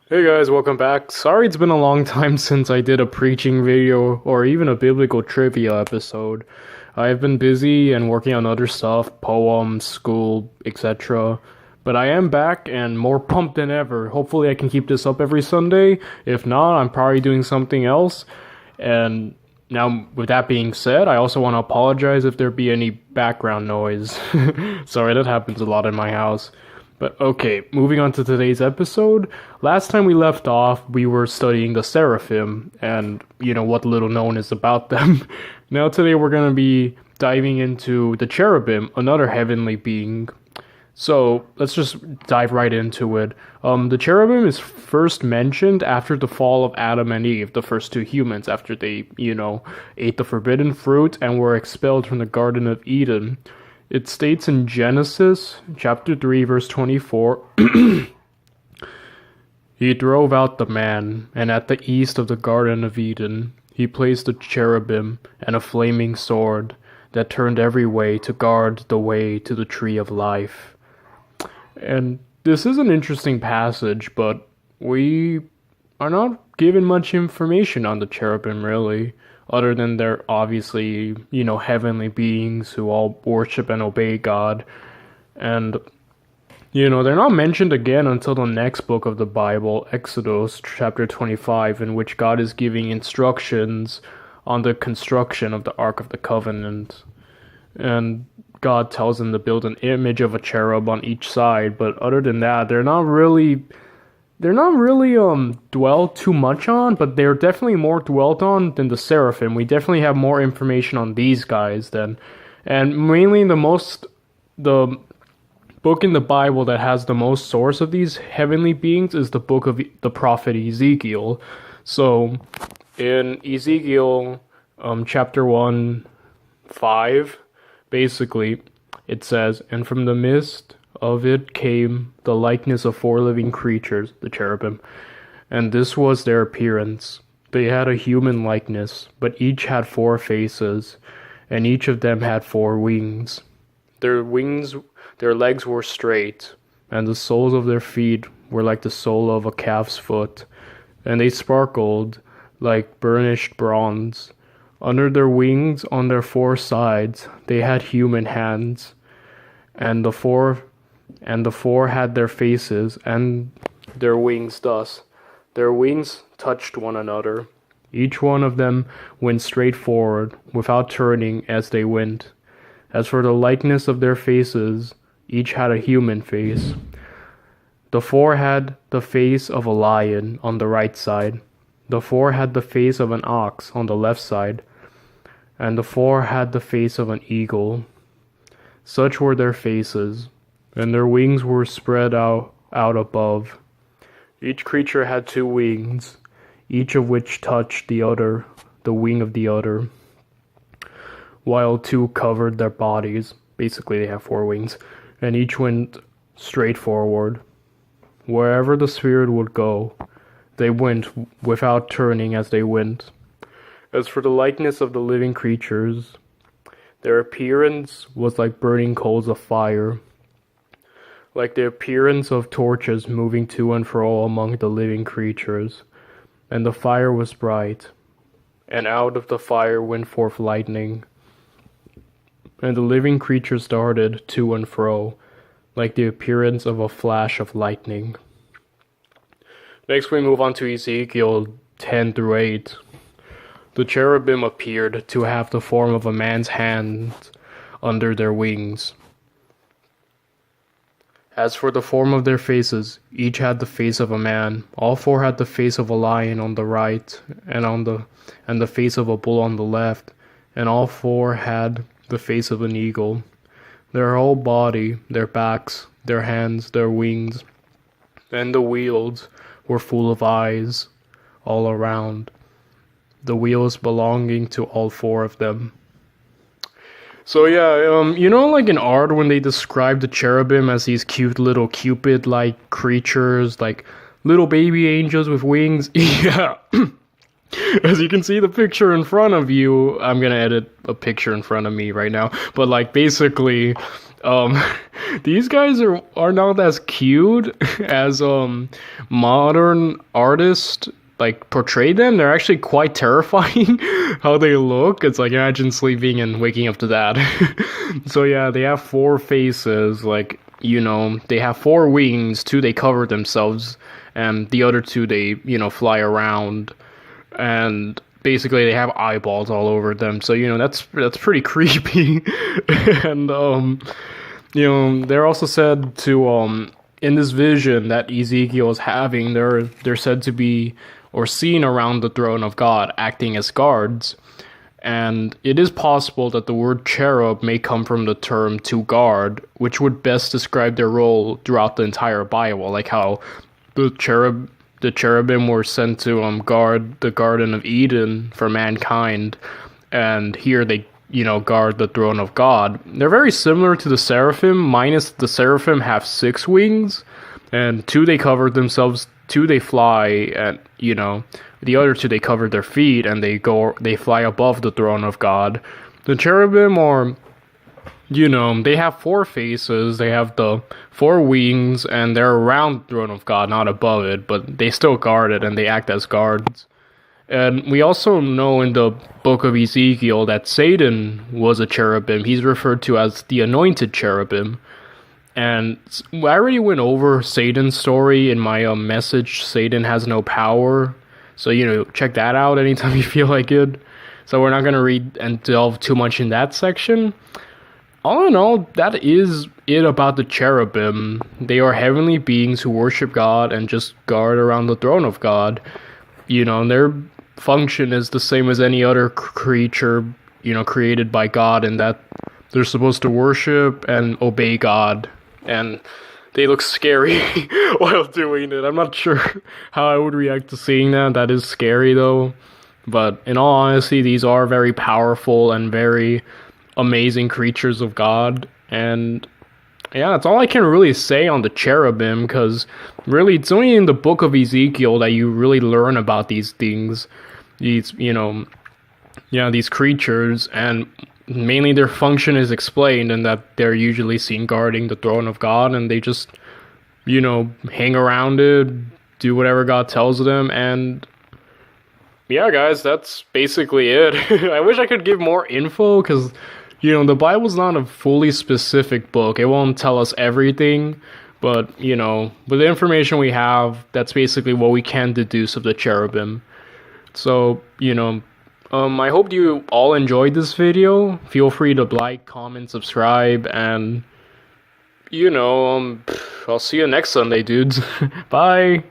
Hey guys, welcome back. Sorry it's been a long time since I did a preaching video or even a biblical trivia episode. I've been busy and working on other stuff, poems, school, etc. But I am back and more pumped than ever. Hopefully I can keep this up every Sunday. If not, I'm probably doing something else. And now, with that being said, I also want to apologize if there be any background noise. Sorry, that happens a lot in my house. But okay, moving on to today's episode. Last time we left off, we were studying the Seraphim and, what little known is about them. Now, today we're going to be diving into the Cherubim, another heavenly being. So, let's just dive right into it. The Cherubim is first mentioned after the fall of Adam and Eve, the first two humans, after they, ate the forbidden fruit and were expelled from the Garden of Eden. It states in Genesis chapter 3 verse 24, He drove out the man, and at the east of the Garden of Eden he placed a cherubim and a flaming sword that turned every way to guard the way to the tree of life. And this is an interesting passage, but we are not given much information on the cherubim really. Other than they're obviously, heavenly beings who all worship and obey God. And, they're not mentioned again until the next book of the Bible, Exodus chapter 25, in which God is giving instructions on the construction of the Ark of the Covenant. And God tells them to build an image of a cherub on each side, but other than that, they're not really dwelt too much on, but they're definitely more dwelt on than the Seraphim. We definitely have more information on these guys than, and mainly the book in the Bible that has the most source of these heavenly beings is the book of the prophet Ezekiel. So in Ezekiel chapter 1:5, basically it says, "And from the midst of it came the likeness of four living creatures, the cherubim, and this was their appearance. They had a human likeness, but each had four faces, and each of them had four wings. Their legs were straight, and the soles of their feet were like the sole of a calf's foot, and they sparkled like burnished bronze. Under their wings, on their four sides, they had human hands, and the four had their faces and their wings thus. Their wings touched one another. Each one of them went straight forward, without turning as they went. As for the likeness of their faces, each had a human face. The four had the face of a lion on the right side. The four had the face of an ox on the left side. And the four had the face of an eagle. Such were their faces, and their wings were spread out above. Each creature had two wings, each of which touched the wing of the other, while two covered their bodies. Basically, they have four wings, and each went straight forward. Wherever the spirit would go, they went without turning as they went. As for the likeness of the living creatures, their appearance was like burning coals of fire, like the appearance of torches moving to and fro among the living creatures. And the fire was bright, and out of the fire went forth lightning. And the living creatures darted to and fro, like the appearance of a flash of lightning." Next we move on to Ezekiel 10 through 8. The cherubim appeared to have the form of a man's hand under their wings. As for the form of their faces, each had the face of a man. All four had the face of a lion on the right, and the face of a bull on the left, and all four had the face of an eagle. Their whole body, their backs, their hands, their wings, and the wheels were full of eyes all around, the wheels belonging to all four of them. So yeah, like in art when they describe the cherubim as these cute little Cupid-like creatures, like little baby angels with wings. Yeah. As you can see the picture in front of you, I'm gonna edit a picture in front of me right now, but like basically, um, these guys are not as cute as modern artists like portray them. They're actually quite terrifying how they look. It's like imagine sleeping and waking up to that. So yeah, they have 4 faces, like, you know, they have 4 wings, 2 they cover themselves, and the other 2 they, you know, fly around, and basically they have eyeballs all over them. So, you know, that's pretty creepy. And you know, they're also said to in this vision that Ezekiel is having, they're said to be or seen around the throne of God acting as guards. And it is possible that the word cherub may come from the term to guard, which would best describe their role throughout the entire Bible, like how the cherubim were sent to guard the Garden of Eden for mankind, and here they, you know, guard the throne of God. They're very similar to the seraphim, minus the seraphim have 6 wings, and 2 they cover themselves, 2 they fly, and, you know, the other 2 they cover their feet, and they fly above the throne of God. The cherubim are, you know, they have 4 faces, they have the 4 wings, and they're around the throne of God, not above it, but they still guard it, and they act as guards. And we also know in the book of Ezekiel that Satan was a cherubim. He's referred to as the anointed cherubim. And I already went over Satan's story in my message, Satan Has No Power. So, you know, check that out anytime you feel like it. So we're not going to read and delve too much in that section. All in all, that is it about the cherubim. They are heavenly beings who worship God and just guard around the throne of God. You know, their function is the same as any other creature, you know, created by God, in that they're supposed to worship and obey God. And they look scary while doing it. I'm not sure how I would react to seeing that. That is scary, though. But in all honesty, these are very powerful and very amazing creatures of God. And yeah, that's all I can really say on the cherubim, because really it's only in the book of Ezekiel that you really learn about these things. These, you know, yeah, these creatures, and mainly their function is explained, and that they're usually seen guarding the throne of God, and they just, you know, hang around it, do whatever God tells them. And yeah, guys, that's basically it. I wish I could give more info, because, you know, the Bible's not a fully specific book. It won't tell us everything, but, you know, with the information we have, that's basically what we can deduce of the cherubim. So, you know, I hope you all enjoyed this video. Feel free to like, comment, subscribe, and, you know, I'll see you next Sunday, dudes. Bye!